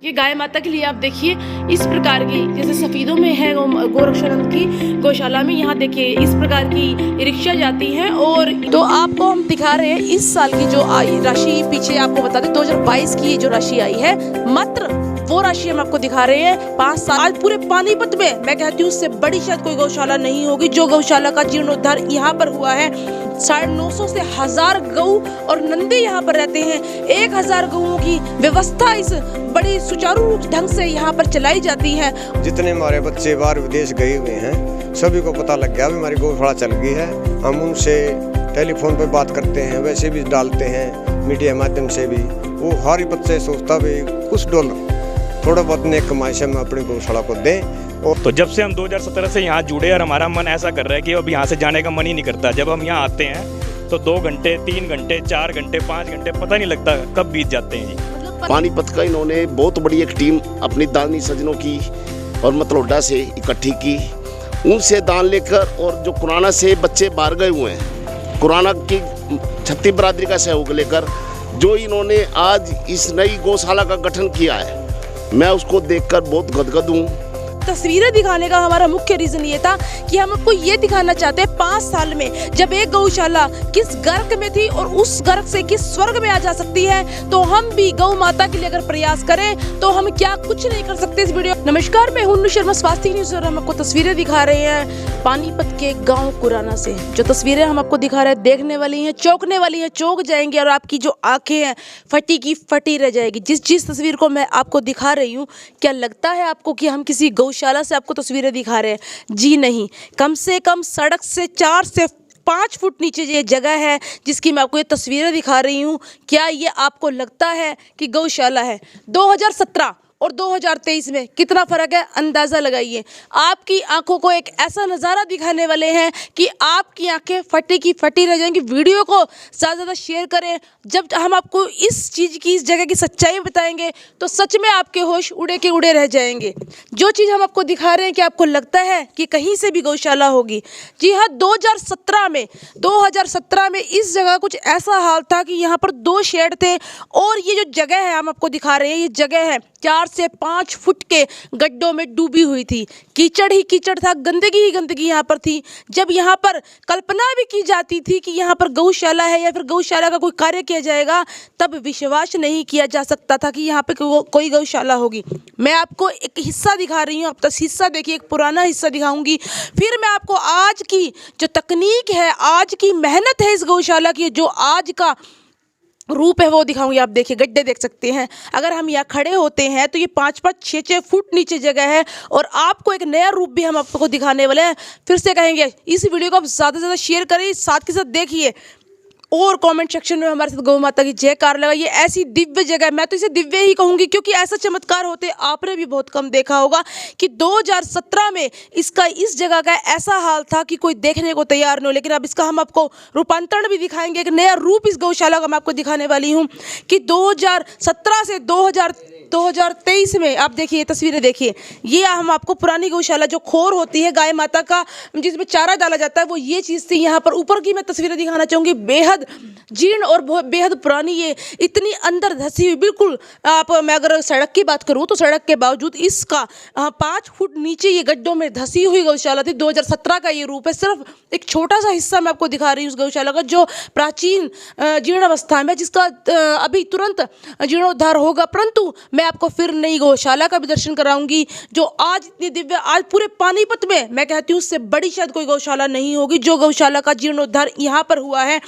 ये गाय माता के लिए आप देखिए इस प्रकार की, जैसे सफीदों में है गोरक्षानंद की गौशाला में, यहाँ देखिए इस प्रकार की रिक्शा जाती हैं। और तो आपको हम दिखा रहे हैं इस साल की जो राशि, पीछे आपको बता दें 2022 की जो राशि आई है, मात्र वो राशि हम आपको दिखा रहे हैं। 5 साल आज पूरे पानीपत में मैं कहती हूँ उससे बड़ी शायद कोई गौशाला नहीं होगी जो गौशाला का जीर्णोद्धार यहाँ पर हुआ है। 950 से 1000 गऊ और नंदी यहाँ पर रहते हैं। 1000 गऊओं की व्यवस्था इस बड़ी सुचारू रूप ढंग से यहाँ पर चलाई जाती है। जितने हमारे बच्चे बाहर विदेश गए हुए हैं सभी को पता लग गया हमारी गौशाला चल गई है। हम उनसे टेलीफोन पर बात करते हैं, वैसे भी डालते हैं मीडिया माध्यम से भी। वो हर बच्चे सोचता भी कुछ डॉलर थोड़ा बहुत ने कमाई से हम अपनी गौशाला को दें। और तो जब से हम 2017 से यहाँ जुड़े और हमारा मन ऐसा कर रहा है कि अब यहाँ से जाने का मन ही नहीं करता। जब हम यहाँ आते हैं तो 2 घंटे 3 घंटे 4 घंटे 5 घंटे पता नहीं लगता कब बीत जाते हैं जी। पानीपत का इन्होंने बहुत बड़ी एक टीम अपनी दानी सज्जनों की और मतलोडा से इकट्ठी की, उनसे दान लेकर, और जो कुराना से बच्चे बाहर गए हुए हैं कुराना की छत्ती बरादरी का सहयोग लेकर जो इन्होंने आज इस नई गौशाला का गठन किया है, मैं उसको देखकर बहुत गदगद हूँ। तस्वीरें दिखाने का हमारा मुख्य रीजन ये था कि हम आपको ये दिखाना चाहते हैं 5 साल में जब एक गौशाला किस गर्क में थी और उस गर्क से किस स्वर्ग में आ जा सकती है, तो हम भी गौ माता के लिए अगर प्रयास करें तो हम क्या कुछ नहीं कर सकते। इस वीडियो नमस्कार, मैं हूं शर्मा, स्वास्थ्य न्यूज़, और हम आपको तस्वीरें दिखा रहे हैं पानीपत के गाँव कुराना से। जो तस्वीरें हम आपको दिखा रहे हैं देखने वाली है, चौंकने वाली है, चौंक जाएंगे और आपकी जो आंखें हैं फटी की फटी रह जाएगी। जिस तस्वीर को मैं आपको दिखा रही हूँ, क्या लगता है आपको कि हम किसी गौशाला से आपको तस्वीरें दिखा रहे हैं? जी नहीं, कम से कम सड़क से 4 से 5 फुट नीचे ये जगह है जिसकी मैं आपको ये तस्वीरें दिखा रही हूँ। क्या ये आपको लगता है कि गौशाला है? 2017 और 2023 में कितना फर्क है अंदाज़ा लगाइए। आपकी आंखों को एक ऐसा नज़ारा दिखाने वाले हैं कि आपकी आंखें फटी की फटी रह जाएंगी। वीडियो को ज़्यादा से ज़्यादा शेयर करें। जब हम आपको इस चीज़ की, इस जगह की सच्चाई बताएंगे तो सच में आपके होश उड़े के उड़े रह जाएंगे। जो चीज़ हम आपको दिखा रहे हैं कि आपको लगता है कि कहीं से भी गौशाला होगी। जी हाँ, 2017 में इस जगह कुछ ऐसा हाल था कि यहाँ पर 2 शेड थे और ये जो जगह है हम आपको दिखा रहे हैं, ये जगह है 4 से 5 फुट के गड्ढों में डूबी हुई थी। कीचड़ ही कीचड़ था, गंदगी ही गंदगी यहाँ पर थी। जब यहाँ पर कल्पना भी की जाती थी कि यहाँ पर गौशाला है या फिर गौशाला का कोई कार्य किया जाएगा, तब विश्वास नहीं किया जा सकता था कि यहाँ पे कोई गौशाला होगी। मैं आपको एक हिस्सा दिखा रही हूँ, अब तक हिस्सा देखिए, एक पुराना हिस्सा दिखाऊंगी, फिर मैं आपको आज की जो तकनीक है, आज की मेहनत है इस गौशाला की, जो आज का रूप है वो दिखाऊंगी। आप देखिए, गड्ढे देख सकते हैं। अगर हम यहाँ खड़े होते हैं तो ये 5-5 6-6 फुट नीचे जगह है और आपको एक नया रूप भी हम आपको दिखाने वाले हैं। फिर से कहेंगे इस वीडियो को आप ज़्यादा से ज़्यादा शेयर करें, साथ के साथ देखिए और कमेंट सेक्शन में हमारे साथ गौ माता की जयकार लगाइए। ऐसी दिव्य जगह, मैं तो इसे दिव्य ही कहूँगी क्योंकि ऐसा चमत्कार होते आपने भी बहुत कम देखा होगा कि 2017 में इस जगह का ऐसा हाल था कि कोई देखने को तैयार नहीं हो। लेकिन अब इसका हम आपको रूपांतरण भी दिखाएंगे, एक नया रूप इस गौशाला का मैं आपको दिखाने वाली हूँ कि 2017 से 2023 में आप देखिए, तस्वीरें देखिए। ये हम आपको पुरानी गौशाला जो खोर होती है गाय माता का, जिसमें चारा डाला जाता है, वो ये चीज़ थी। यहाँ पर ऊपर की मैं तस्वीरें दिखाना चाहूँगी, बेहद जीर्ण और बेहद पुरानी, ये इतनी अंदर धसी हुई, बिल्कुल मैं अगर सड़क की बात करूँ तो सड़क के बावजूद इसका 5 फुट नीचे ये गड्ढों में धसी हुई गौशाला थी। 2017 का ये रूप है। सिर्फ एक छोटा सा हिस्सा मैं आपको दिखा रही हूँ उस गौशाला का जो प्राचीन जीर्ण अवस्था में, जिसका अभी तुरंत जीर्णोद्धार होगा, परंतु मैं आपको फिर नई गौशाला का भी दर्शन कराऊंगी जो आज इतनी दिव्य, आज पूरे पानीपत में मैं कहती हूँ उससे बड़ी शायद कोई गौशाला नहीं होगी जो गौशाला का जीर्णोद्धार यहाँ पर हुआ है।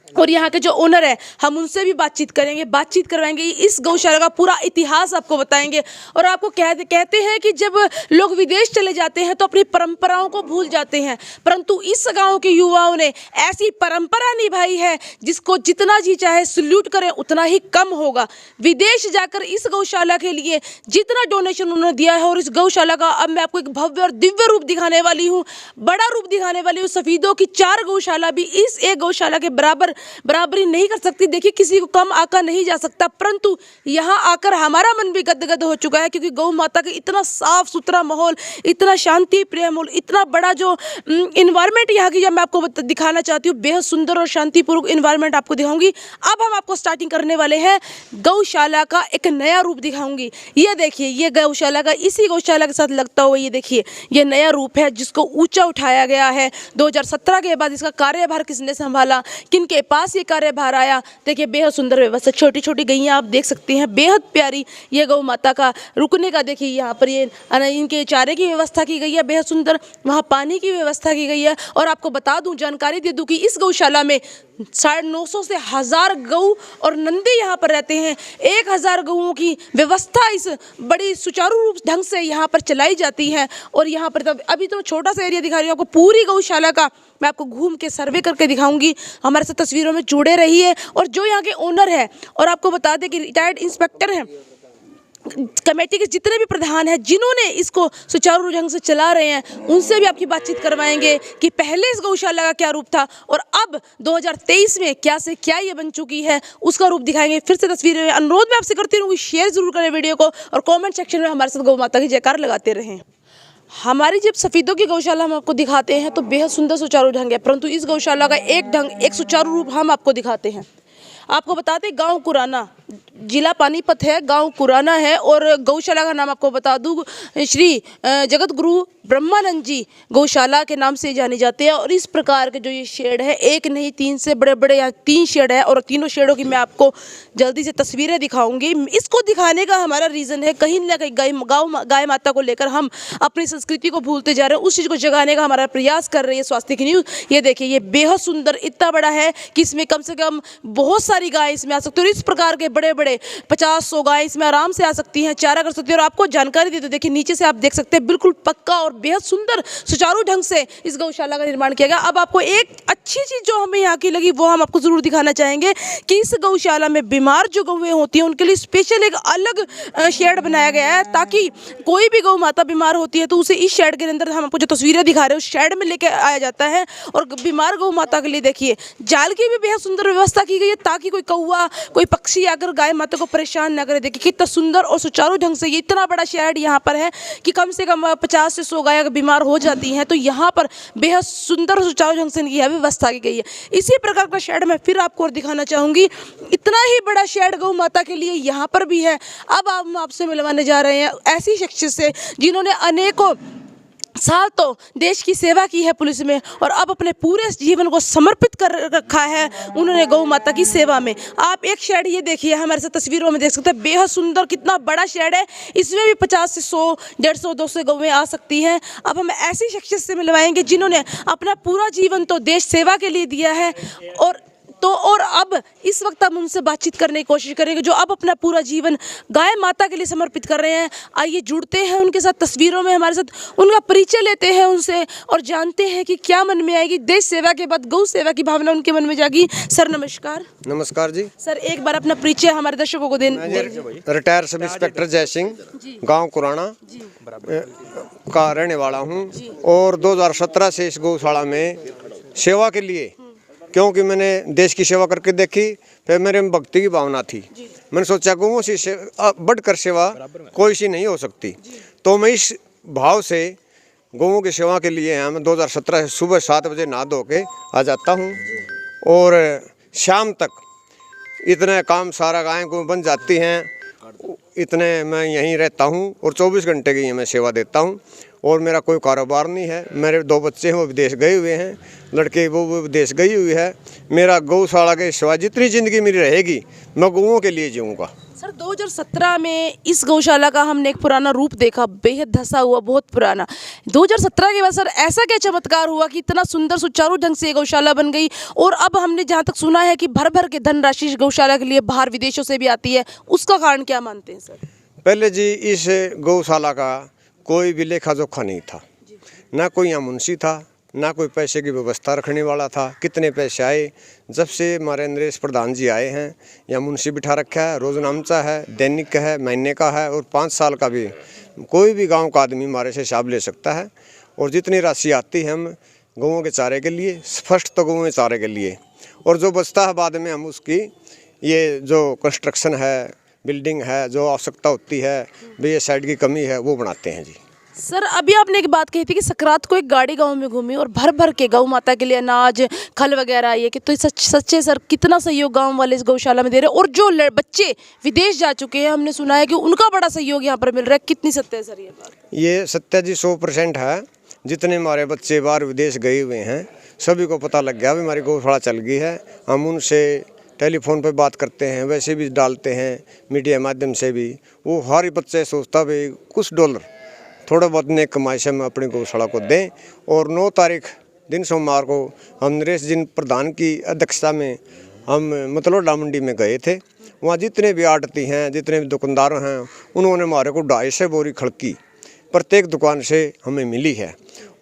और यहाँ के जो ओनर है हम उनसे भी बातचीत करेंगे, बातचीत करवाएंगे, इस गौशाला का पूरा इतिहास आपको बताएंगे। और आपको कहते हैं कि जब लोग विदेश चले जाते हैं तो अपनी परंपराओं को भूल जाते हैं, परंतु इस गांव के युवाओं ने ऐसी परंपरा निभाई है जिसको जितना जी चाहे सल्यूट करें उतना ही कम होगा। विदेश जाकर इस गौशाला के लिए जितना डोनेशन उन्होंने दिया है, और इस गौशाला का अब मैं आपको एक भव्य और दिव्य रूप दिखाने वाली हूँ, बड़ा रूप दिखाने वाली हूँ। सफीदों की 4 गौशाला भी इस एक गौशाला के बराबर बराबरी नहीं कर सकती। देखिए किसी को कम आका नहीं जा सकता, परंतु यहाँ आकर हमारा मन भी गदगद हो चुका है, क्योंकि गौ माता का इतना साफ सुथरा माहौल, इतना शांति प्रिय माहौल, इतना बड़ा जो इन्वायरमेंट यहाँ की जब मैं आपको दिखाना चाहती हूँ, बेहद सुंदर और शांतिपूर्वक इन्वायरमेंट आपको दिखाऊंगी। अब हम आपको स्टार्टिंग करने वाले हैं गौशाला का एक नया रूप दिखाऊंगी। ये देखिए, ये गौशाला का, इसी गौशाला के साथ लगता हुआ ये देखिए ये नया रूप है जिसको ऊंचा उठाया गया है। 2017 के बाद इसका कार्यभार किसने संभाला, किनके पास ये कार्यभार आया। देखिए बेहद सुंदर व्यवस्था, छोटी छोटी गैयाँ आप देख सकते हैं, बेहद प्यारी ये गौ माता का रुकने का। देखिए यहाँ पर ये इनके चारे की व्यवस्था की गई है, बेहद सुंदर, वहाँ पानी की व्यवस्था की गई है। और आपको बता दूं, जानकारी दे दूं कि इस गौशाला में 950 से 1000 गऊ और नंदी यहाँ पर रहते हैं। 1000 गऊओं की व्यवस्था इस बड़ी सुचारू रूप ढंग से यहाँ पर चलाई जाती है। और यहाँ पर तब अभी तो छोटा सा एरिया दिखा रही हूँ आपको, पूरी गौशाला का मैं आपको घूम के सर्वे करके दिखाऊंगी। हमारे साथ तस्वीरों में जुड़े रहिए। और जो यहाँ के ओनर है, और आपको बता दें कि रिटायर्ड इंस्पेक्टर हैं, कमेटी के जितने भी प्रधान हैं जिन्होंने इसको सुचारू ढंग से चला रहे हैं, उनसे भी आपकी बातचीत करवाएंगे कि पहले इस गौशाला का क्या रूप था और अब 2023 में क्या से क्या ये बन चुकी है, उसका रूप दिखाएंगे। फिर से तस्वीरें में अनुरोध मैं आपसे करती रहूँगी, शेयर जरूर करें वीडियो को और कमेंट सेक्शन में हमारे साथ गौ माता की जयकार लगाते रहें। हमारी जब सफ़ीदों की गौशाला हम आपको दिखाते हैं तो बेहद सुंदर सुचारू ढंग है, परंतु इस गौशाला का एक ढंग, एक सुचारू रूप हम आपको दिखाते हैं। आपको बताते हैं गांव कुराना, जिला पानीपत है, गांव कुराना है। और गौशाला का नाम आपको बता दूं, श्री जगत गुरु ब्रह्मानंद जी गौशाला के नाम से जाने जाते हैं। और इस प्रकार के जो ये शेड है, एक नहीं 3 से बड़े बड़े यहाँ 3 शेड है, और तीनों शेडों की मैं आपको जल्दी से तस्वीरें दिखाऊंगी। इसको दिखाने का हमारा रीज़न है, कहीं ना कहीं गाय माता को लेकर हम अपनी संस्कृति को भूलते जा रहे हैं, उस चीज़ को जगाने का हमारा प्रयास कर रही है स्वास्थ्य की न्यूज़। ये देखिए, ये बेहद सुंदर, इतना बड़ा है कि इसमें कम से कम बहुत सारी गाय इसमें आ सकती है। और इस प्रकार के बड़े बड़े 50-100 गाय इसमें आराम से आ सकती हैं, चारा कर सकती है। और आपको जानकारी दे दो, देखिए नीचे से आप देख सकते हैं, बिल्कुल पक्का और बेहद सुंदर सुचारू ढंग से इस गौशाला का निर्माण किया गया। अब आपको एक अच्छी चीज़ जो हमें यहाँ की लगी वो हम आपको ज़रूर दिखाना चाहेंगे कि इस गौशाला में बीमार जो गौएँ होती हैं उनके लिए स्पेशल एक अलग शेड बनाया गया है, ताकि कोई भी गौ माता बीमार होती है तो उसे इस शेड के अंदर, हम आपको जो तस्वीरें दिखा रहे हैं उस शेड में लेके आया जाता है। और बीमार गौ माता के लिए देखिए जाल की भी बेहद सुंदर व्यवस्था की गई है, ताकि कोई कौवा, कोई पक्षी आकर गाय माता को परेशान ना करे। देखिए कितना सुंदर और सुचारू ढंग से ये इतना बड़ा शेड यहाँ पर है कि कम से कम 50 से 100 गाय बीमार हो जाती हैं, तो यहाँ पर बेहद सुंदर और सुचारू ढंग से इनकी यह व्यवस्था की गई है। इसी प्रकार का शेड मैं फिर आपको और दिखाना चाहूँगी। इतना ही बड़ा शेड गौ माता के लिए यहाँ पर भी है। अब हम आपसे मिलवाने जा रहे हैं ऐसी शख्सियत से जिन्होंने अनेकों साल तो देश की सेवा की है पुलिस में, और अब अपने पूरे जीवन को समर्पित कर रखा है उन्होंने गौ माता की सेवा में। आप एक शेड ये देखिए, हमारे साथ तस्वीरों में देख सकते हैं, बेहद सुंदर, कितना बड़ा शेड है। इसमें भी 50 से 100, 150, 200 गौएँ आ सकती हैं। अब हम ऐसी शख्सियत से मिलवाएंगे जिन्होंने अपना पूरा जीवन तो देश सेवा के लिए दिया है, और अब इस वक्त हम उनसे बातचीत करने की कोशिश करेंगे जो अब अपना पूरा जीवन गाय माता के लिए समर्पित कर रहे हैं। आइए जुड़ते हैं उनके साथ, तस्वीरों में हमारे साथ उनका परिचय लेते हैं उनसे और जानते हैं कि क्या मन में आएगी। देश सेवा के बाद गौ सेवा की भावना उनके मन में जागी। सर नमस्कार। नमस्कार जी। सर एक बार अपना परिचय हमारे दर्शकों को दें। रिटायर सब इंस्पेक्टर जय सिंह, गाँव कुराना का रहने वाला हूँ, और 2017 से इस गौशाला में सेवा के लिए, क्योंकि मैंने देश की सेवा करके देखी, फिर मेरे में भक्ति की भावना थी। मैंने सोचा गौओं से बढ़कर सेवा कोई सी नहीं हो सकती, तो मैं इस भाव से गौओं की सेवा के लिए मैं 2017 से सुबह 7 बजे नहा धो के आ जाता हूँ, और शाम तक इतने काम सारा गायें को बन जाती हैं, इतने मैं यहीं रहता हूँ और 24 घंटे की मैं सेवा देता हूँ। और मेरा कोई कारोबार नहीं है। मेरे 2 बच्चे हैं, वो विदेश गए हुए हैं, लड़के वो विदेश गई हुई है। मेरा गौशाला के सिवा जितनी ज़िंदगी मेरी रहेगी मैं गौओं के लिए जीऊँगा। सर 2017 में इस गौशाला का हमने एक पुराना रूप देखा, बेहद धसा हुआ, बहुत पुराना। 2017 के बाद सर ऐसा क्या चमत्कार हुआ कि इतना सुंदर सुचारू ढंग से गौशाला बन गई, और अब हमने जहाँ तक सुना है कि भर भर के धनराशि गौशाला के लिए बाहर विदेशों से भी आती है, उसका कारण क्या मानते हैं सर? पहले जी इस गौशाला का कोई भी लेखा जोखा नहीं था, ना कोई यहाँ मुंशी था, ना कोई पैसे की व्यवस्था रखने वाला था। कितने पैसे आए, जब से हमारे नरेश प्रधान जी आए हैं, यहाँ मुंशी बिठा रखा है, रोजनामचा है, दैनिक का है, महीने का है, और 5 साल का भी। कोई भी गांव का आदमी हमारे से हिसाब ले सकता है। और जितनी राशि आती है हम गौओं के चारे के लिए, फर्स्ट तो गौओं के चारे के लिए, और जो बचता है बाद में हम उसकी ये जो कंस्ट्रक्शन है, बिल्डिंग है, जो आवश्यकता होती है, भी साइड की कमी है, वो बनाते हैं जी। सर अभी आपने एक बात कही थी कि सकरात को एक गाड़ी गांव में घूमी और भर भर के गौ माता के लिए अनाज, खल वगैरह ये कि तो सच्चे सर कितना सहयोग गांव वाले इस गौशाला में दे रहे हैं। और जो बच्चे विदेश जा चुके हैं, हमने सुना है कि उनका बड़ा सहयोग यहाँ पर मिल रहा है। कितनी सत्य है सर ये बात? ये सत्य जी 100% है। जितने हमारे बच्चे बाहर विदेश गए हुए हैं, सभी को पता लग गया भी हमारी गौशाला चल गई है। हम उनसे टेलीफोन पे बात करते हैं, वैसे भी डालते हैं मीडिया माध्यम से भी। वो हर बच्चे सोचता भी कुछ डॉलर थोड़ा बहुत ने कमाई से हम अपनी गौशाला को दें। और 9 तारीख दिन सोमवार को हम नरेश जी प्रधान की अध्यक्षता में हम मतलोडा मंडी में गए थे। वहाँ जितने भी आड़ती हैं, जितने भी दुकानदार हैं, उन्होंने हमारे को 250 बोरी खड़की प्रत्येक दुकान से हमें मिली है।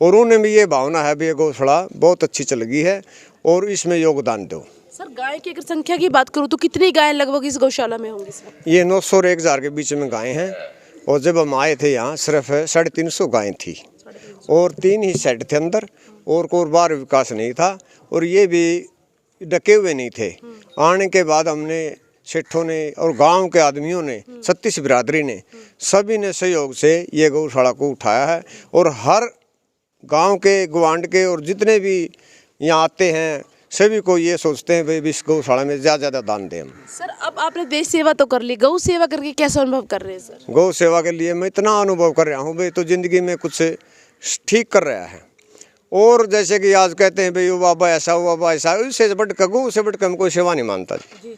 और उन्हें भी ये भावना है भी ये गौशाला बहुत अच्छी चल गई है और इसमें योगदान दो। सर गाय की अगर संख्या की बात करूँ तो कितनी गायें लगभग इस गौशाला में होंगी सर? ये 900 और 1000 के बीच में गायें हैं। और जब हम आए थे यहाँ सिर्फ 350 गायें थी और 3 ही सेट थे अंदर, और कोई बाहर विकास नहीं था और ये भी ढके हुए नहीं थे। आने के बाद हमने सेठों ने और गांव के आदमियों ने, 36 बिरादरी ने, सभी ने सहयोग से ये गौशाला को उठाया है। और हर गांव के गवांड के और जितने भी यहाँ आते हैं, सभी को ये सोचते हैं भाई इस गौशाला में ज़्यादा दान दें हम। सर अब आपने देश सेवा तो कर ली, गौ सेवा करके कैसा अनुभव कर रहे हैं सर? गौ सेवा के लिए मैं इतना अनुभव कर रहा हूँ भाई, तो ज़िंदगी में कुछ ठीक कर रहा है। और जैसे कि आज कहते हैं भाई वो बाबा ऐसा, वो बाबा ऐसा, उससे बढ़ कर गौ से बढ़ कर हम कोई सेवा नहीं मानता जी।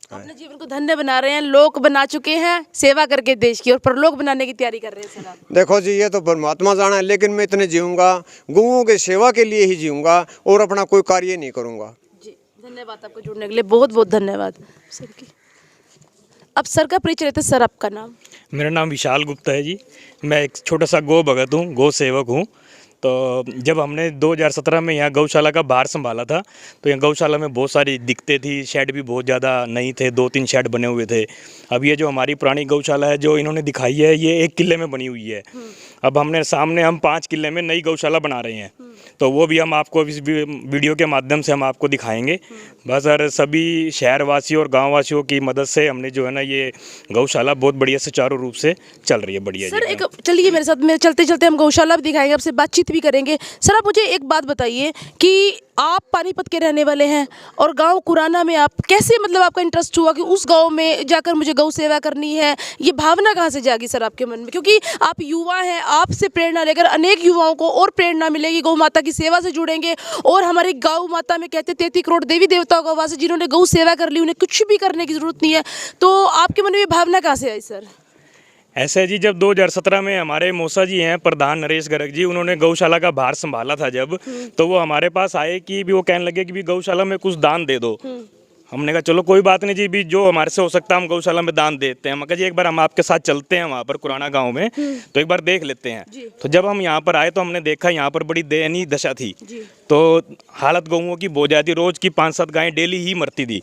अपने जीवन को धन्य बना रहे हैं, लोक बना चुके हैं सेवा करके देश की, और परलोक बनाने की तैयारी कर रहे हैं सर आप। देखो जी ये तो परमात्मा जाना है, लेकिन मैं इतने जीऊँगा, गौओं की सेवा के लिए ही जीऊँगा और अपना कोई कार्य नहीं करूँगा जी। धन्यवाद आपको जुड़ने के लिए, बहुत बहुत धन्यवाद सर की। अब सर का परिचय लेते, सर आपका नाम? मेरा नाम विशाल गुप्ता है जी। मैं एक छोटा सा गौ भगत हूँ, गौ सेवक हूँ। तो जब हमने 2017 में यहाँ गौशाला का भार संभाला था, तो यहाँ गौशाला में बहुत सारी दिक्कतें थी, शेड भी बहुत ज़्यादा नहीं थे, 2-3 शेड बने हुए थे। अब ये जो हमारी पुरानी गौशाला है जो इन्होंने दिखाई है, ये 1 किले में बनी हुई है। अब हमने सामने हम 5 किले में नई गौशाला बना रहे हैं, तो वो भी हम आपको इस वीडियो के माध्यम से हम आपको दिखाएंगे। बस सर सभी शहरवासियों और गाँववासियों की मदद से हमने जो है ना ये गौशाला बहुत बढ़िया सुचारू रूप से चल रही है। बढ़िया सर एक चलिए मेरे साथ में चलते चलते हम गौशाला भी दिखाएंगे, आपसे बातचीत भी करेंगे। सर आप मुझे एक बात बताइए कि आप पानीपत के रहने वाले हैं और गांव कुराना में आप कैसे, मतलब आपका इंटरेस्ट हुआ कि उस गांव में जाकर मुझे गौ सेवा करनी है? ये भावना कहाँ से जागी सर आपके मन में? क्योंकि आप युवा हैं, आपसे प्रेरणा लेकर अनेक युवाओं को और प्रेरणा मिलेगी, गौ माता की सेवा से जुड़ेंगे। और हमारी गौ माता में कहते 33 करोड़ देवी देवताओं का वास है, जिन्होंने गौ सेवा कर ली, उन्हें कुछ भी करने की जरूरत नहीं है। तो आपके मन में ये भावना कहाँ से आई सर? ऐसे जी जब 2017 में हमारे मौसा जी हैं प्रधान नरेश गर्ग जी, उन्होंने गौशाला का भार संभाला था जब, तो वो हमारे पास आए कि भी वो कहने लगे कि भी गौशाला में कुछ दान दे दो। हमने कहा चलो कोई बात नहीं जी, भी जो हमारे से हो सकता है हम गौशाला में दान देते हैं। मैं कहा जी एक बार हम आपके साथ चलते हैं वहाँ पर कुराना गांव में, तो एक बार देख लेते हैं। तो जब हम यहाँ पर आए तो हमने देखा यहाँ पर बड़ी दयनीय दशा थी। तो हालत गौओं की बहुत ज़्यादा, रोज़ की 5-7 गायें डेली ही मरती थी।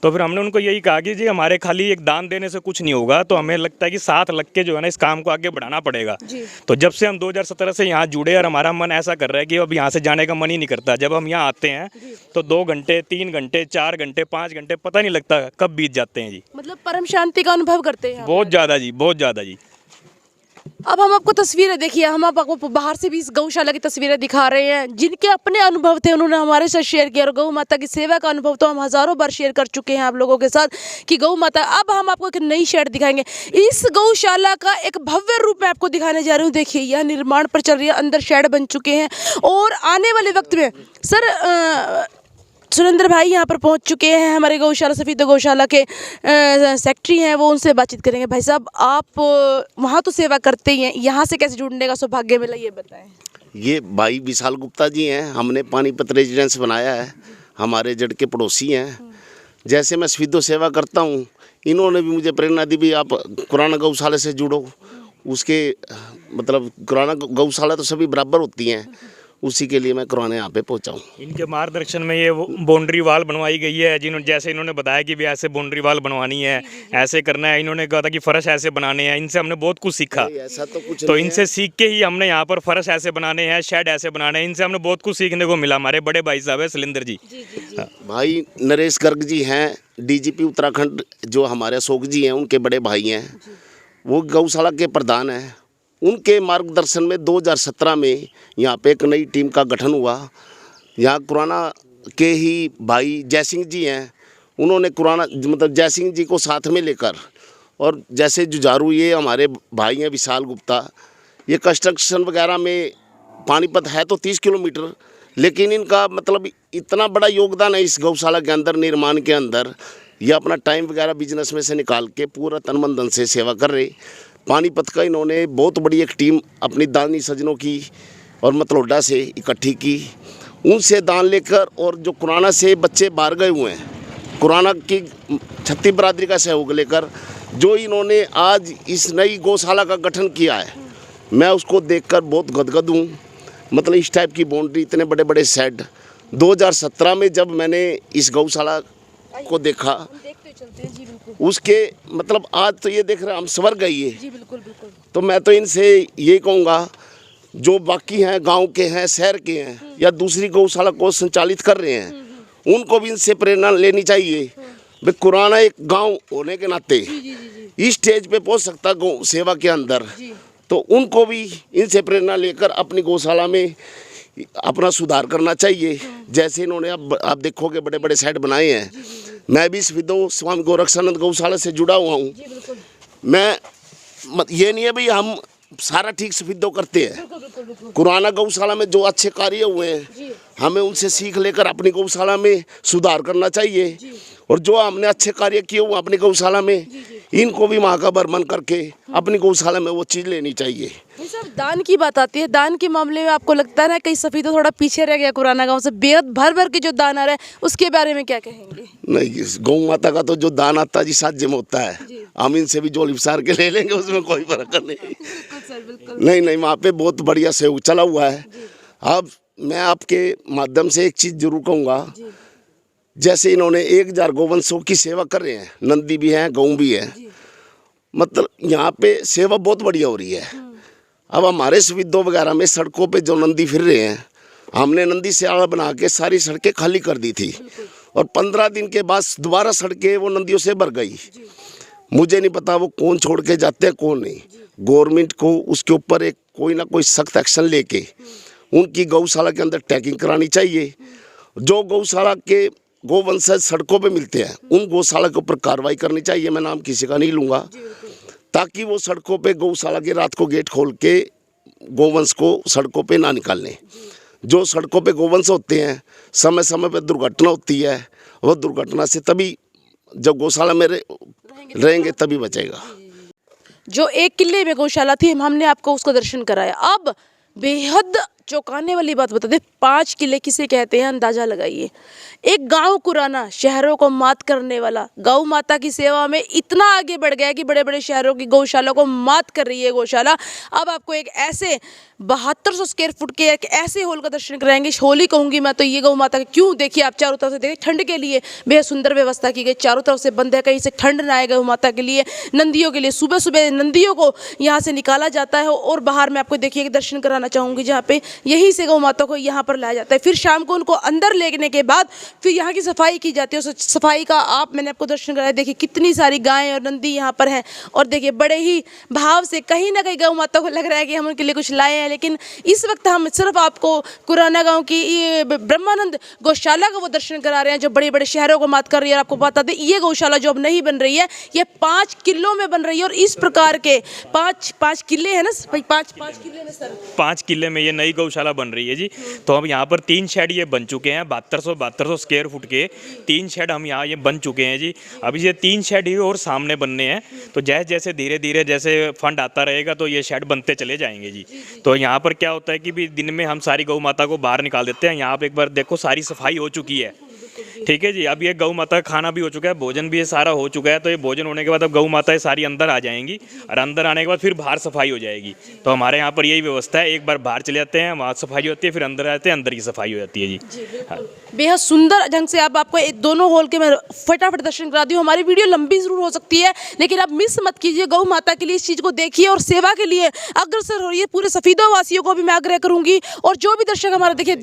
तो फिर हमने उनको यही कहा कि जी हमारे खाली एक दान देने से कुछ नहीं होगा, तो हमें लगता है कि साथ लग के जो है ना इस काम को आगे बढ़ाना पड़ेगा। तो जब से हम 2017 से यहाँ जुड़े और हमारा मन ऐसा कर रहा है कि अब यहाँ से जाने का मन ही नहीं करता। जब हम यहाँ आते हैं तो 2 घंटे, 3 घंटे, 4 घंटे, 5 घंटे पता नहीं लगता कब बीत जाते हैं जी। मतलब परम शांति का अनुभव करते हैं बहुत ज़्यादा जी, बहुत ज़्यादा जी। अब हम आपको तस्वीरें देखिए, हम आपको बाहर से भी इस गौशाला की तस्वीरें दिखा रहे हैं, जिनके अपने अनुभव थे उन्होंने हमारे साथ शेयर किया। और गौ माता की सेवा का अनुभव तो हम हज़ारों बार शेयर कर चुके हैं आप लोगों के साथ कि गौ माता। अब हम आपको एक नई शेड दिखाएंगे, इस गौशाला का एक भव्य रूप में आपको दिखाने जा रही हूँ। देखिए यह निर्माण पर चल रही है, अंदर शेड बन चुके हैं और आने वाले वक्त में सर सुरेंद्र भाई यहाँ पर पहुँच चुके हैं, हमारे गौशाला सफीद गौशाला के सेक्रेटरी हैं, वो उनसे बातचीत करेंगे। भाई साहब आप वहाँ तो सेवा करते ही हैं, यहाँ से कैसे जुड़ने का सौभाग्य मिला ये बताएं। ये भाई विशाल गुप्ता जी हैं, हमने पानीपत रेजिडेंस बनाया है, हमारे जड़ के पड़ोसी हैं। जैसे मैं सफीदो सेवा करता हूँ, इन्होंने भी मुझे प्रेरणा दी भी आप कुराना गौशाला से जुड़ो। उसके मतलब कुराना गौशाला तो सभी बराबर होती हैं, उसी के लिए मैं कराने यहाँ पे पहुँचा हूँ। इनके मार्गदर्शन में ये बाउंड्री वाल बनवाई गई है, जिन्होंने जैसे इन्होंने बताया कि भी ऐसे बाउंड्री वाल बनवानी है, ऐसे करना है। इन्होंने कहा था कि फर्श ऐसे बनाने हैं। इनसे हमने बहुत कुछ सीखा। ऐसा तो कुछ तो नहीं इनसे सीख के ही हमने यहाँ पर फर्श ऐसे बनाने हैं, शेड ऐसे बनाने हैं। इनसे हमने बहुत कुछ सीखने को मिला। हमारे बड़े भाई साहब है शैलेंद्र जी। है। भाई नरेश गर्ग जी हैं, डीजीपी उत्तराखंड, जो हमारे अशोक जी हैं उनके बड़े भाई हैं, वो गौशाला के प्रधान हैं। उनके मार्गदर्शन में 2017 में यहाँ पे एक नई टीम का गठन हुआ। यहाँ कुराना के ही भाई जय सिंह जी हैं, उन्होंने कुराना मतलब जय सिंह जी को साथ में लेकर, और जैसे जुझारू ये हमारे भाई हैं विशाल गुप्ता, ये कंस्ट्रक्शन वगैरह में पानीपत है तो 30 किलोमीटर, लेकिन इनका मतलब इतना बड़ा योगदान है इस गौशाला के अंदर निर्माण के अंदर। ये अपना टाइम वगैरह बिजनेस में से निकाल के पूरा तन मन धन से सेवा कर रहे। पानीपत का इन्होंने बहुत बड़ी एक टीम अपनी दानी सज्जनों की और मतलोडा से इकट्ठी की, उनसे दान लेकर, और जो कुराना से बच्चे बाहर गए हुए हैं, कुराना की छत्ती बरादरी का सहयोग लेकर जो इन्होंने आज इस नई गौशाला का गठन किया है, मैं उसको देखकर बहुत गदगद हूँ। मतलब इस टाइप की बाउंड्री, इतने बड़े बड़े शेड। 2017 में जब मैंने इस गौशाला को देखा, उसके मतलब आज तो ये देख रहे हैं हम स्वर्ग गई है। जी बिल्कुल बिल्कुल। तो मैं तो इनसे ये कहूँगा, जो बाकी हैं गांव के हैं, शहर के हैं, या दूसरी गौशाला को संचालित कर रहे हैं, उनको भी इनसे प्रेरणा लेनी चाहिए। भाई कुराना एक गांव होने के नाते इस स्टेज पे पहुंच सकता गौ सेवा के अंदर, तो उनको भी इनसे प्रेरणा लेकर अपनी गौशाला में अपना सुधार करना चाहिए। जैसे इन्होंने अब आप देखोगे बड़े बड़े शेड बनाए हैं। मैं भी इस विदो स्वामी गोरक्षानंद गौशाला से जुड़ा हुआ हूँ। मैं ये नहीं है भाई हम सारा ठीक से विदो करते हैं। कुराना गौशाला में जो अच्छे कार्य हुए हैं, हमें उनसे सीख लेकर अपनी गौशाला में सुधार करना चाहिए, और जो हमने अच्छे कार्य किए हुए अपनी गौशाला में, इनको भी वहाँ का बर्मन करके अपनी गौशाला में वो चीज़ लेनी चाहिए। सर दान की बात आती है, दान के मामले में आपको लगता है ना कहीं सफी तो थोड़ा पीछे रह गया कुराना गांव से, बेहद भर भर के जो दान आ रहा है उसके बारे में क्या कहेंगे? नहीं, गौ माता का तो जो दान आता है जी साध्य में होता है, हम इनसे भी जोली विसार के ले लेंगे, उसमें कोई फर्क नहीं। नहीं नहीं, वहाँ पे बहुत बढ़िया सहयोग चला हुआ है। अब मैं आपके माध्यम से एक चीज़ जरूर कहूँगा, जैसे इन्होंने 1000 गौवंशों की सेवा कर रहे हैं, नंदी भी हैं, गऊ भी है, मतलब यहाँ पे सेवा बहुत बढ़िया हो रही है। अब हमारे सुविधों वगैरह में सड़कों पे जो नंदी फिर रहे हैं, हमने नंदी से आड़ा बना के सारी सड़कें खाली कर दी थी, और 15 दिन के बाद दोबारा सड़कें वो नंदियों से भर गई। मुझे नहीं पता वो कौन छोड़ के जाते हैं कौन नहीं। गवर्नमेंट को उसके ऊपर एक कोई ना कोई सख्त एक्शन लेके उनकी गौशाला के अंदर टैगिंग करानी चाहिए। जो गौशाला के गोवंशज सड़कों पे मिलते हैं, उन गौशाला के ऊपर कार्रवाई करनी चाहिए। मैं नाम किसी का नहीं लूँगा, ताकि वो सड़कों पे गौशाला के रात को गेट खोल के गोवंश को सड़कों पे ना निकालें। जो सड़कों पे गोवंश होते हैं, समय समय पे दुर्घटना होती है, वह दुर्घटना से तभी जब गौशाला में रहेंगे तभी बचेगा। जो एक किले में गौशाला थी, हमने आपको उसको दर्शन कराया। अब बेहद चौंकाने वाली बात बता दें, 5 किले किसे कहते हैं अंदाजा लगाइए। एक गांव कुराना शहरों को मात करने वाला, गौ माता की सेवा में इतना आगे बढ़ गया कि बड़े बड़े शहरों की गौशाला को मात कर रही है गौशाला। अब आपको एक ऐसे 7200 स्क्वायर फुट के एक ऐसे हॉल का दर्शन कराएंगे। होली कहूँगी मैं तो ये गौ माता की, क्यों देखिए आप चारों तरफ से देखिए, ठंड के लिए बेहद सुंदर व्यवस्था की गई, चारों तरफ से बंद है, कहीं से ठंड ना आए गौ माता के लिए। नंदियों के लिए सुबह सुबह नंदियों को यहाँ से निकाला जाता है, और बाहर में आपको देखिए दर्शन कराना चाहूँगी, जहाँ पे यहीं से गौ माता को यहाँ पर लाया जाता है। फिर शाम को उनको अंदर लेने के बाद फिर यहाँ की सफाई की जाती है। उस सफाई का मैंने आपको दर्शन कराया। देखिए कितनी सारी गायें और नंदी यहाँ पर हैं, और देखिए बड़े ही भाव से कहीं ना कहीं गौ माता को लग रहा है कि हम उनके लिए कुछ लाए हैं। लेकिन इस वक्त हम सिर्फ आपको कुराना गांव की ये ब्रह्मानंद गौशाला का वो दर्शन करा रहे हैं, जो बड़े बड़े शहरों को मात कर रही है। और आपको बता दें, ये गौशाला जो अब नहीं बन रही है, ये 5 किलों में बन रही है, और इस प्रकार के 5 किले हैं ना, 5 किले में सर, 5 किले में ये नई गौशाला बन रही है जी। तो अब यहाँ पर 3 शेड ये बन चुके हैं, 7200 स्क्वायर फुट के 3 शेड हम यहाँ ये बन चुके हैं जी। अभी ये 3 शेड ही और सामने बनने हैं। तो जैसे जैसे धीरे धीरे जैसे फंड आता रहेगा तो ये शेड बनते चले जाएंगे जी। तो यहाँ पर क्या होता है कि भी दिन में हम सारी गौ माता को बाहर निकाल देते हैं। यहाँ पे एक बार देखो सारी सफाई हो चुकी है, ठीक है जी। अब ये गौ माता का खाना भी हो चुका है, भोजन भी ये सारा हो चुका है। तो ये भोजन होने के बाद अब गौ माता सारी अंदर आ जाएंगी और अंदर आने के बाद फिर बाहर सफाई हो जाएगी। तो हमारे यहाँ पर यही व्यवस्था है, एक बार बाहर चले जाते हैं, वहाँ सफाई होती है, फिर अंदर आते हैं, अंदर की सफाई हो जाती है जी। हाँ। बेहद सुंदर ढंग से आपको दोनों हॉल के मैं फटाफट दर्शन करा दी हूँ। हमारी वीडियो लंबी जरूर हो सकती है, लेकिन आप मिस मत कीजिए। गौ माता के लिए इस चीज़ को देखिए और सेवा के लिए अग्रसर हो रही है। पूरे सफीदा वासियों को भी मैं आग्रह करूंगी, और जो भी दर्शक हमारा देखिए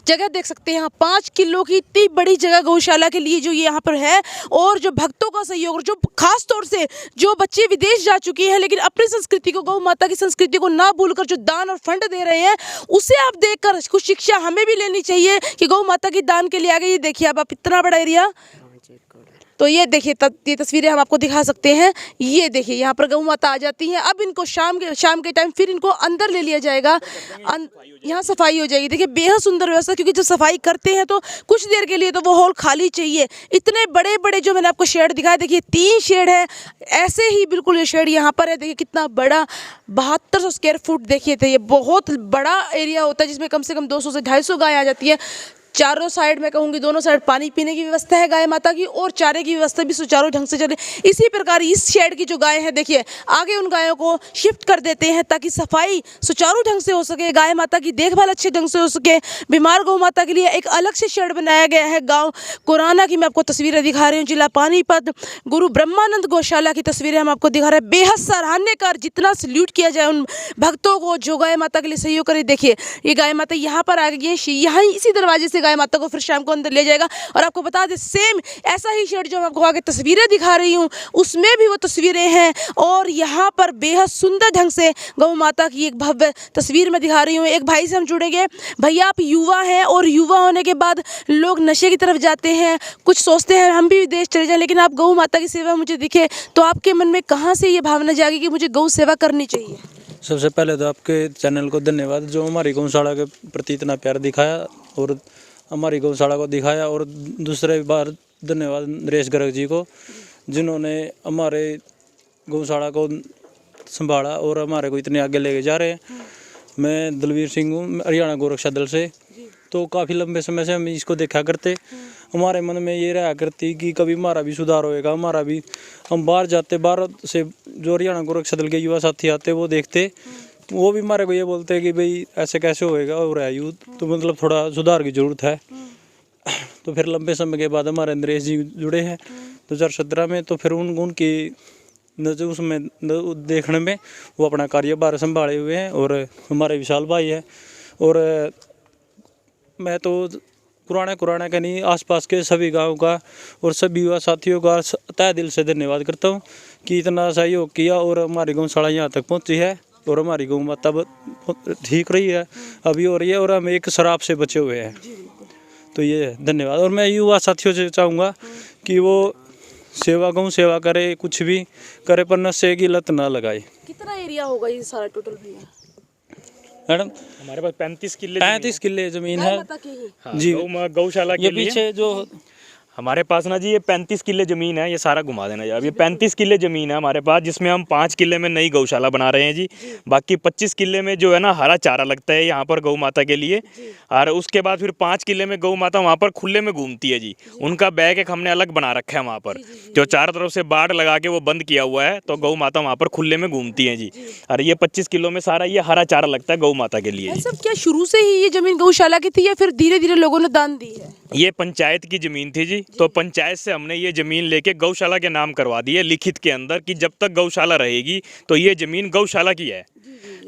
जगह देख सकते हैं, यहाँ 5 किलो की इतनी बड़ी जगह गौशाला के लिए जो ये यहाँ पर है, और जो भक्तों का सहयोग, और जो खास तौर से जो बच्चे विदेश जा चुके हैं लेकिन अपनी संस्कृति को, गौ माता की संस्कृति को ना भूलकर जो दान और फंड दे रहे हैं, उसे आप देखकर कुछ शिक्षा हमें भी लेनी चाहिए कि गौ माता की दान के लिए आगे। ये देखिए आप इतना बड़ा एरिया, तो ये देखिए ये तस्वीरें हम आपको दिखा सकते हैं। ये देखिए यहाँ पर गौ माता आ जाती हैं। अब इनको शाम के टाइम फिर इनको अंदर ले लिया जाएगा, यहाँ सफाई हो जाएगी। देखिए बेहद सुंदर व्यवस्था, क्योंकि जब सफाई करते हैं तो कुछ देर के लिए तो वो हॉल खाली चाहिए। इतने बड़े बड़े जो मैंने आपको शेड दिखाया, देखिए 3 शेड है, ऐसे ही बिल्कुल ये शेड यहाँ पर है। देखिए कितना बड़ा, 7200 स्क्वायर फुट। देखिए थे, ये बहुत बड़ा एरिया होता है जिसमें कम से कम 200 से 250 गाय आ जाती है। चारों साइड मैं कहूँगी, दोनों साइड पानी पीने की व्यवस्था है गाय माता की, और चारे की व्यवस्था भी सुचारू ढंग से चले। इसी प्रकार इस शेड की जो गाय है, देखिए आगे उन गायों को शिफ्ट कर देते हैं ताकि सफाई सुचारू ढंग से हो सके, गाय माता की देखभाल अच्छे ढंग से हो सके। बीमार गौ माता के लिए एक अलग से शेड बनाया गया है। गाँव कुराना की मैं आपको तस्वीरें दिखा रही हूँ, जिला पानीपत गुरु ब्रह्मानंद गौशाला की तस्वीरें हम आपको दिखा रहे हैं। बेहद सराहनीय कार्य, जितना सल्यूट किया जाए उन भक्तों को जो गाय माता के लिए सहयोग करे। देखिए ये गाय माता यहाँ पर आ गई है, यहाँ इसी दरवाजे से गाय माता को फिर शाम को अंदर ले जाएगा। और आपको बता दें, सेम ऐसा ही शेड जो मैं आपको आगे तस्वीरें दिखा रही हूँ, उसमें भी वो तस्वीरें हैं। और यहाँ पर बेहद सुंदर ढंग से गौ माता की एक भव्य तस्वीर मैं दिखा रही हूँ। एक भाई से हम जुड़ेंगे। भैया आप युवा हैं, और युवा होने के बाद लोग नशे की तरफ जाते हैं, कुछ सोचते हैं हम भी विदेश चले जाएं, लेकिन आप गौ माता की सेवा मुझे दिखे तो आपके मन में कहाँ से ये भावना जागी कि मुझे गौ सेवा करनी चाहिए? सबसे पहले तो आपके चैनल को धन्यवाद, जो हमारी गौशाला के प्रति इतना प्यार दिखाया और हमारी गौशाला को दिखाया। और दूसरे बार धन्यवाद नरेश गर्ग जी को, जिन्होंने हमारे गौशाला को संभाला और हमारे को इतने आगे लेके जा रहे हैं। मैं दलवीर सिंह हूँ, हरियाणा गौरक्षा दल से। तो काफ़ी लंबे समय से हम इसको देखा करते, हमारे मन में ये रहा करती कि कभी हमारा भी सुधार होएगा, हमारा भी। हम बाहर जाते, बाहर से जो हरियाणा गौरक्षा दल के युवा साथी आते, वो देखते, वो भी हमारे को ये बोलते हैं कि भाई ऐसे कैसे होएगा, हो रहा है यूथ, तो मतलब थोड़ा सुधार की ज़रूरत है। तो फिर लंबे समय के बाद हमारे नरेश जी जुड़े हैं 2017 में। तो फिर उनकी नजर उसमें देखने में वो अपना कार्यभार संभाले हुए हैं। और हमारे विशाल भाई है, और मैं तो पुराना का नहीं, आसपास के सभी गाँव का और सभी युवा साथियों का तहे दिल से धन्यवाद करता हूँ कि इतना सहयोग किया और हमारी गौशाला यहाँ तक पहुँची है। और हमारी गौ माता ठीक रही है, अभी हो रही है, और हम एक शराब से बचे हुए हैं। तो ये धन्यवाद। और मैं युवा साथियों से चाहूँगा कि वो गौ सेवा करे, कुछ भी करे, पर नशे की लत ना लगाए। कितना एरिया होगा ये सारा टोटल भैया? मैडम हमारे पास 35 किले जमीन है हाँ, जी। गौशाला के ये लिए पीछे जो हमारे पास ना जी, ये 35 किले ज़मीन है, ये सारा घुमा देना यार। ये 35 किले ज़मीन है हमारे पास, जिसमें हम 5 किले में नई गौशाला बना रहे हैं जी। बाकी 25 किले में जो है ना हरा चारा लगता है यहाँ पर गौ माता के लिए। और उसके बाद फिर 5 किले में गौ माता वहाँ पर खुले में घूमती है जी। उनका बैग एक हमने अलग बना रखा है वहाँ पर, जो चारों तरफ से बाड़ लगा के वो बंद किया हुआ है, तो गौ माता वहाँ पर खुले में घूमती है जी। और ये 25 किलो में सारा ये हरा चारा लगता है गौ माता के लिए। सब क्या शुरू से ही ये जमीन गौशाला की थी या फिर धीरे धीरे लोगों ने दान दी है? ये पंचायत की ज़मीन थी जी, तो पंचायत से हमने ये ज़मीन लेके गौशाला के नाम करवा दी है लिखित के अंदर कि जब तक गौशाला रहेगी तो ये ज़मीन गौशाला की है।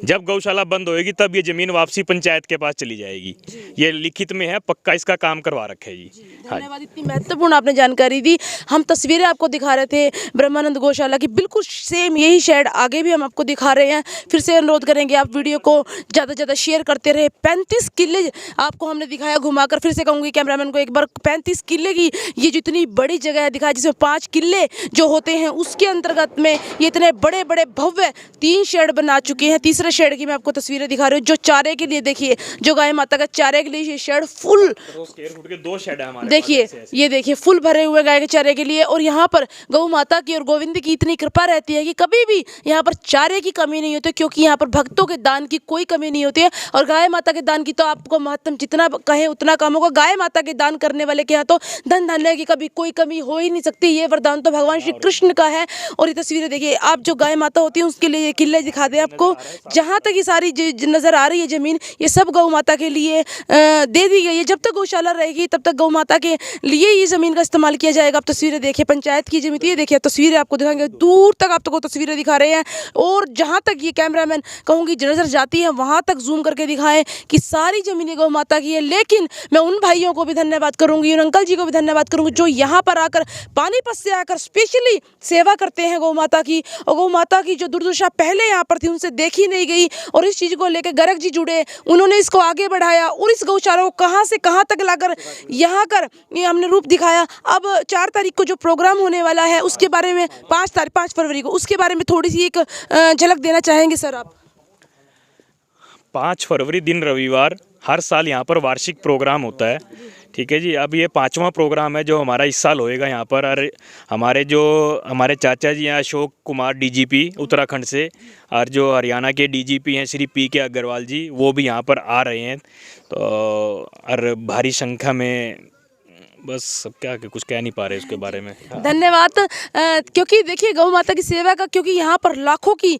जब गौशाला बंद होएगी तब ये ज़मीन वापसी पंचायत के पास चली जाएगी। ये लिखित में है, पक्का इसका काम करवा रखा है जी। धन्यवाद, इतनी महत्वपूर्ण आपने जानकारी दी। हम तस्वीरें आपको दिखा रहे थे ब्रह्मानंद गौशाला की, बिल्कुल सेम यही शेड आगे भी हम आपको दिखा रहे हैं। फिर से अनुरोध करेंगे आप वीडियो को ज़्यादा से ज़्यादा शेयर करते रहे। 35 किले आपको हमने दिखाया घुमाकर। फिर से कहूँगी कैमरामैन को एक बार, 35 किले की ये जितनी बड़ी जगह है दिखाया, जिसमें 5 किले जो होते हैं उसके अंतर्गत में ये इतने बड़े बड़े भव्य 3 शेड बना चुके हैं। तीसरा दूसरे शेड की मैं आपको तस्वीरें दिखा रही हूँ, जो चारे के लिए देखिए, जो गाय माता का चारे के लिए ये शेड फुल, स्क्वायर फुट के 2 शेड है हमारे देखिए ये देखिए फुल भरे हुए गाय के चारे के लिए। और यहाँ पर गौ माता की और गोविंद की इतनी कृपा रहती है कि कभी भी यहाँ पर चारे की कमी नहीं होती, क्योंकि यहाँ पर भक्तों के दान की कोई कमी नहीं होती है। और गाय माता के दान की तो आपको महत्व जितना कहे उतना कम होगा। गाय माता के दान करने वाले के यहाँ तो धन धान्य की कभी कोई कमी हो ही नहीं सकती। ये वरदान तो भगवान श्री कृष्ण का है। और ये तस्वीरें देखिए आप, जो गाय माता होती है उसके लिए ये किले दिखा दे आपको, जहाँ तक ये सारी नजर आ रही है जमीन, ये सब गौ माता के लिए दे दी गई है। जब तक गौशाला रहेगी तब तक गौ माता के लिए ये जमीन का इस्तेमाल किया जाएगा। आप तस्वीरें देखिए, पंचायत की जमीन, ये देखिए तस्वीरें आपको दिखाएंगे, दूर तक आपको तस्वीरें दिखा रहे हैं। और जहाँ तक ये कैमरामैन कहूँगी नजर जाती है वहाँ तक जूम करके दिखाएं कि सारी जमीनें गौ माता की है। लेकिन मैं उन भाइयों को भी धन्यवाद करूँगी, उन अंकल जी को भी धन्यवाद करूँगी जो यहाँ पर आकर पानीपत से आकर स्पेशली सेवा करते हैं गौ माता की। और गौ माता की जो दुर्दशा पहले यहाँ पर थी उनसे देखी नहीं गई, और इस चीज़ को लेकर गर्ग जी जुड़े, उन्होंने इसको आगे बढ़ाया और इस गौशाला को कहाँ से कहाँ तक लाकर यहाँ कर ये हमने रूप दिखाया। अब 4 तारीख को जो प्रोग्राम होने वाला है उसके बारे में, 5 फरवरी को, उसके बारे में थोड़ी सी एक झलक देना चाहेंगे सर आप? 5 फरवरी दिन रविवार हर साल यहाँ पर वार्षिक प्रोग्राम होता है, ठीक है जी। अब ये 5वां प्रोग्राम है जो हमारा इस साल होएगा यहाँ पर। और हमारे चाचा जी हैं अशोक कुमार डीजीपी उत्तराखंड से, और जो हरियाणा के डीजीपी हैं श्री पी के अग्रवाल जी, वो भी यहाँ पर आ रहे हैं। तो और भारी संख्या में, बस अब क्या कुछ कह नहीं पा रहे उसके बारे में। धन्यवाद। क्योंकि देखिए गौ माता की सेवा का, क्योंकि यहाँ पर लाखों की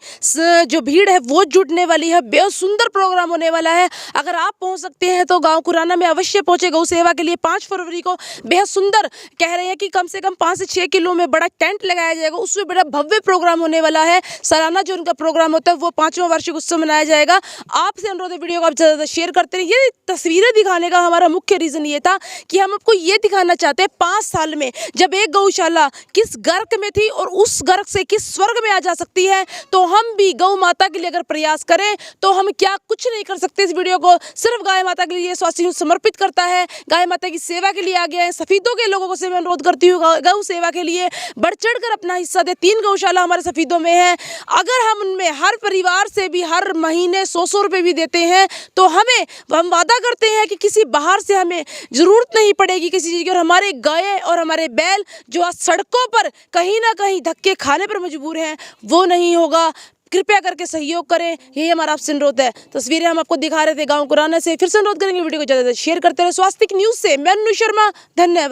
जो भीड़ है वो जुटने वाली है, बेहद सुंदर प्रोग्राम होने वाला है। अगर आप पहुँच सकते हैं तो गांव कुराना में अवश्य पहुँचे गौ सेवा के लिए। 5 फरवरी को बेहद सुंदर, कह रहे हैं कि कम से कम 5 से 6 किलो में बड़ा टेंट लगाया जाएगा, उसमें बड़ा भव्य प्रोग्राम होने वाला है। सालाना जो उनका प्रोग्राम होता है वो 5वां वार्षिक उत्सव मनाया जाएगा। आपसे अनुरोध है वीडियो को आप ज़्यादा शेयर करते रहिए। ये तस्वीरें दिखाने का हमारा मुख्य रीज़न ये था कि हम आपको ये दिखाना चाहते हैं 5 साल में जब एक गौशाला किस गर्क में थी और उस गर्क से किस स्वर्ग में आ जा सकती है, तो हम भी गौ माता के लिए अगर प्रयास करें तो हम क्या कुछ नहीं कर सकते। इस वीडियो को सिर्फ गाय माता के लिए स्वास्थ्य न्यूज़ समर्पित करता है, गाय माता की सेवा के लिए आगे आए सफीदों के लोगों को से मैं अनुरोध करती हूँ गौ सेवा के लिए बढ़ चढ़ कर अपना हिस्सा दे। 3 गौशाला हमारे सफीदों में है। अगर हम उनमें हर परिवार से भी हर महीने 100 रुपये भी देते हैं तो हम वादा करते हैं कि किसी बाहर से हमें ज़रूरत नहीं पड़ेगी किसी चीज़ की। और हमारे गाय और हमारे बैल जो आज सड़कों पर कहीं ना कहीं धक्के खाने पर मजबूर हैं, वो नहीं होगा। कृपया करके सहयोग करें, यही हमारा आपसे अनुरोध है। तस्वीरें हम आपको दिखा रहे थे गांव कुराना से। फिर से अनुरोध करेंगे वीडियो को ज़्यादा शेयर करते रहे। स्वास्थ्य न्यूज़ से मैं अनु शर्मा, धन्यवाद।